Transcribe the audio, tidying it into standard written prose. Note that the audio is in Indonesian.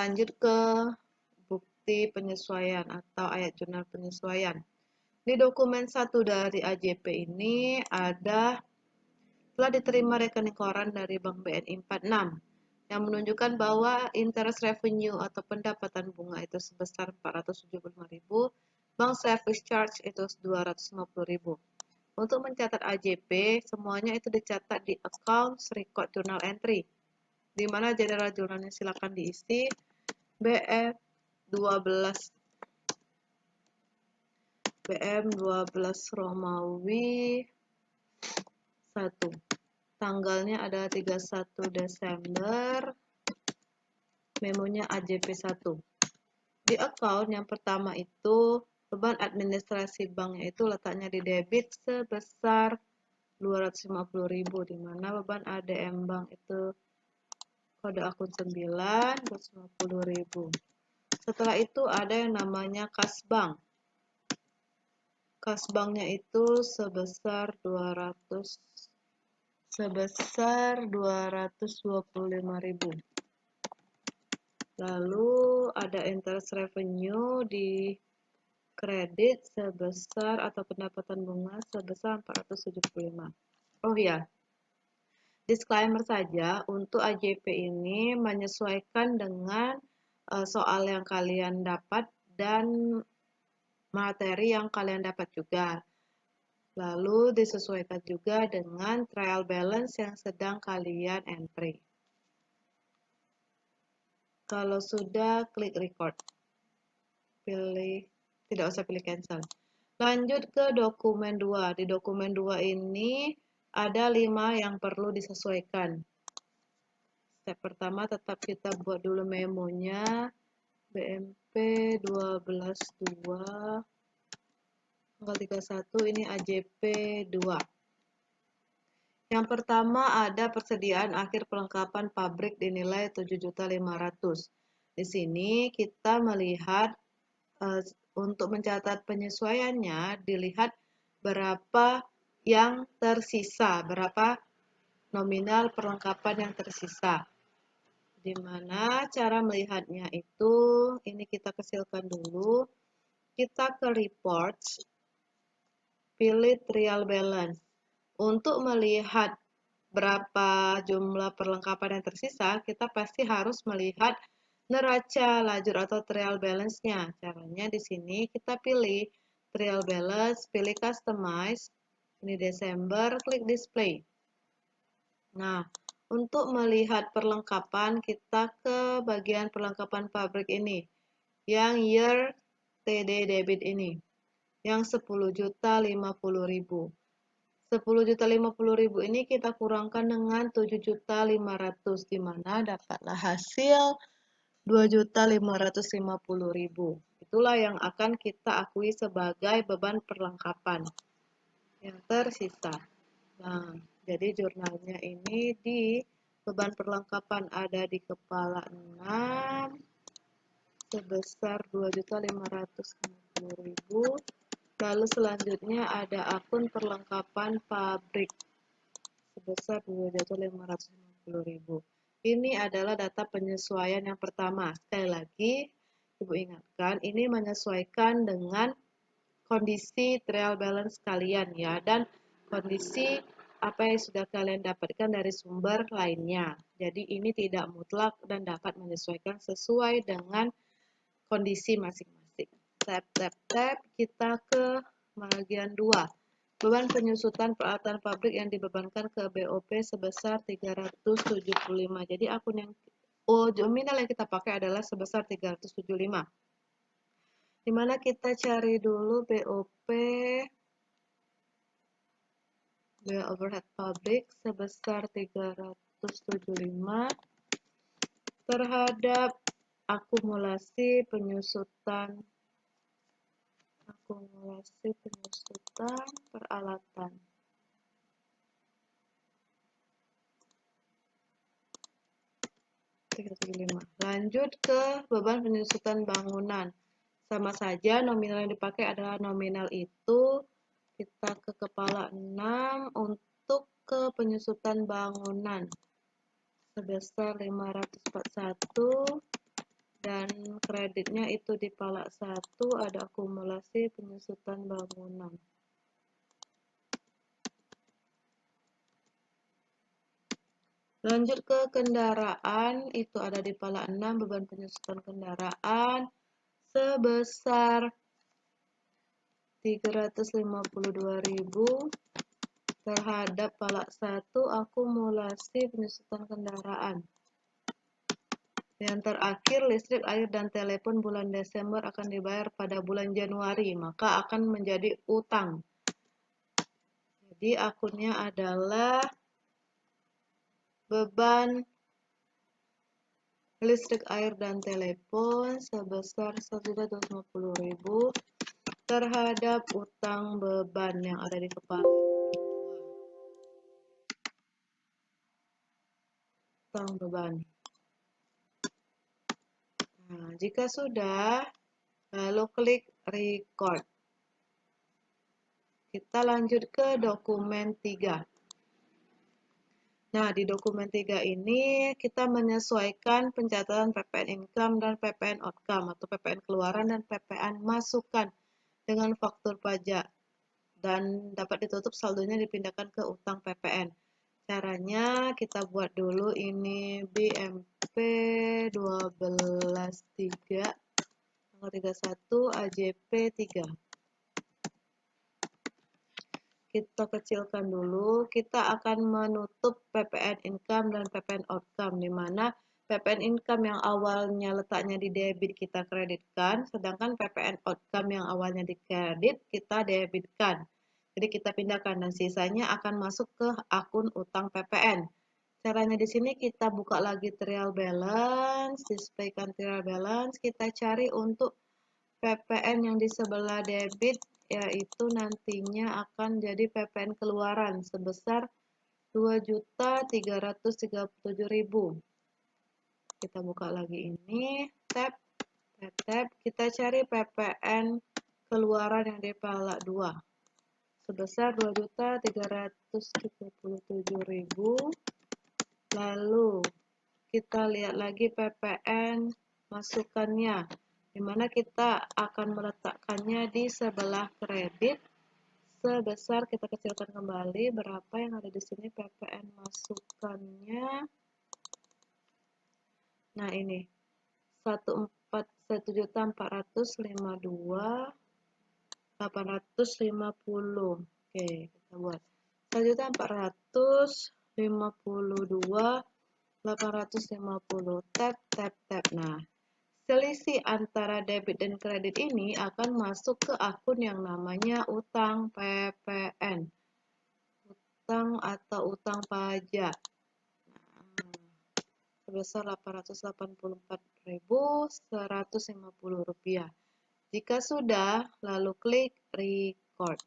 lanjut ke bukti penyesuaian atau ayat jurnal penyesuaian. Di dokumen 1 dari AJP ini ada telah diterima rekening koran dari Bank BNI 46 yang menunjukkan bahwa interest revenue atau pendapatan bunga itu sebesar 475.000, bank service charge itu 250.000. Untuk mencatat AJP, semuanya itu dicatat di Accounts Record Journal Entry, di mana general jurnalnya silakan diisi BM12 Romawi 1. Tanggalnya ada 31 Desember, memonya AJP 1. Di account yang pertama itu, beban administrasi banknya itu letaknya di debit sebesar 250.000, di mana beban ADM bank itu kode akun 9, 250.000. Setelah itu ada yang namanya kas bank. Kas banknya itu sebesar 225.000. Lalu ada interest revenue di kredit sebesar atau pendapatan bunga sebesar 475. Oh ya, disclaimer saja, untuk AJP ini menyesuaikan dengan soal yang kalian dapat dan materi yang kalian dapat juga. Lalu disesuaikan juga dengan trial balance yang sedang kalian entry. Kalau sudah, klik record. Tidak usah pilih cancel. Lanjut ke dokumen 2. Di dokumen 2 ini ada 5 yang perlu disesuaikan. Step pertama tetap kita buat dulu memonya. BMP 12.2 tanggal 31, ini AJP 2. Yang pertama ada persediaan akhir perlengkapan pabrik dinilai 7.500.000. Di sini kita melihat untuk mencatat penyesuaiannya, dilihat berapa yang tersisa, berapa nominal perlengkapan yang tersisa. Di mana cara melihatnya itu, ini kita kecilkan dulu. Kita ke reports, pilih trial balance. Untuk melihat berapa jumlah perlengkapan yang tersisa, kita pasti harus melihat neraca lajur atau trial balance-nya. Caranya di sini kita pilih trial balance, pilih customize. Ini Desember, klik display. Nah, untuk melihat perlengkapan, kita ke bagian perlengkapan pabrik ini. Yang year TD debit ini. Yang 10.050.000. 10.050.000 ini kita kurangkan dengan 7.500.000, di mana dapatlah hasil 2.550.000. Itulah yang akan kita akui sebagai beban perlengkapan yang tersisa. Nah, jadi jurnalnya ini di beban perlengkapan ada di kepala 6 sebesar 2.550.000. Lalu selanjutnya ada akun perlengkapan pabrik sebesar 2.550.000. Ini adalah data penyesuaian yang pertama. Sekali lagi, Ibu ingatkan, ini menyesuaikan dengan kondisi trial balance kalian ya, dan kondisi apa yang sudah kalian dapatkan dari sumber lainnya. Jadi ini tidak mutlak dan dapat menyesuaikan sesuai dengan kondisi masing-masing. Tab, kita ke bagian 2. Beban penyusutan peralatan pabrik yang dibebankan ke BOP sebesar 375. Jadi akun yang nominal yang kita pakai adalah sebesar 375. Dimana kita cari dulu BOP, biaya overhead pabrik sebesar 375 terhadap akumulasi penyusutan peralatan. Lanjut ke beban penyusutan bangunan. Sama saja nominal yang dipakai adalah nominal itu. Kita ke kepala 6 untuk ke penyusutan bangunan sebesar 541 dan kreditnya itu di palak 1 ada akumulasi penyusutan bangunan. Lanjut ke kendaraan, itu ada di palak 6 beban penyusutan kendaraan sebesar 352.000 terhadap palak 1 akumulasi penyusutan kendaraan. Yang terakhir, listrik, air, dan telepon bulan Desember akan dibayar pada bulan Januari, maka akan menjadi utang. Jadi akunnya adalah beban listrik, air, dan telepon sebesar 1.250.000 terhadap utang beban yang ada di kepala 2. Utang beban. Nah, jika sudah, lalu klik record. Kita lanjut ke dokumen 3. Nah, di dokumen 3 ini kita menyesuaikan pencatatan PPN income dan PPN outcome atau PPN keluaran dan PPN masukan dengan faktur pajak dan dapat ditutup saldonya dipindahkan ke utang PPN. Caranya kita buat dulu ini BMP 12.3 tanggal 31 AJP 3. Kita kecilkan dulu, kita akan menutup PPN income dan PPN outcome, di mana PPN income yang awalnya letaknya di debit kita kreditkan, sedangkan PPN outcome yang awalnya di kredit kita debitkan. Jadi kita pindahkan dan sisanya akan masuk ke akun utang PPN. Caranya di sini kita buka lagi trial balance, displaykan trial balance, kita cari untuk PPN yang di sebelah debit, yaitu nantinya akan jadi PPN keluaran sebesar 2.337.000. Kita buka lagi ini, tab, kita cari PPN keluaran yang di palak 2 sebesar 2.337.000. Lalu kita lihat lagi PPN masukannya, di mana kita akan meletakkannya di sebelah kredit sebesar, kita kecilkan kembali berapa yang ada di sini PPN masukannya. Nah, ini 1.452.850. Oke, kita buat 1.452.850. Tab. Nah, selisih antara debit dan kredit ini akan masuk ke akun yang namanya utang PPN. Utang atau utang pajak. Sebesar Rp884.150. Jika sudah, lalu klik record.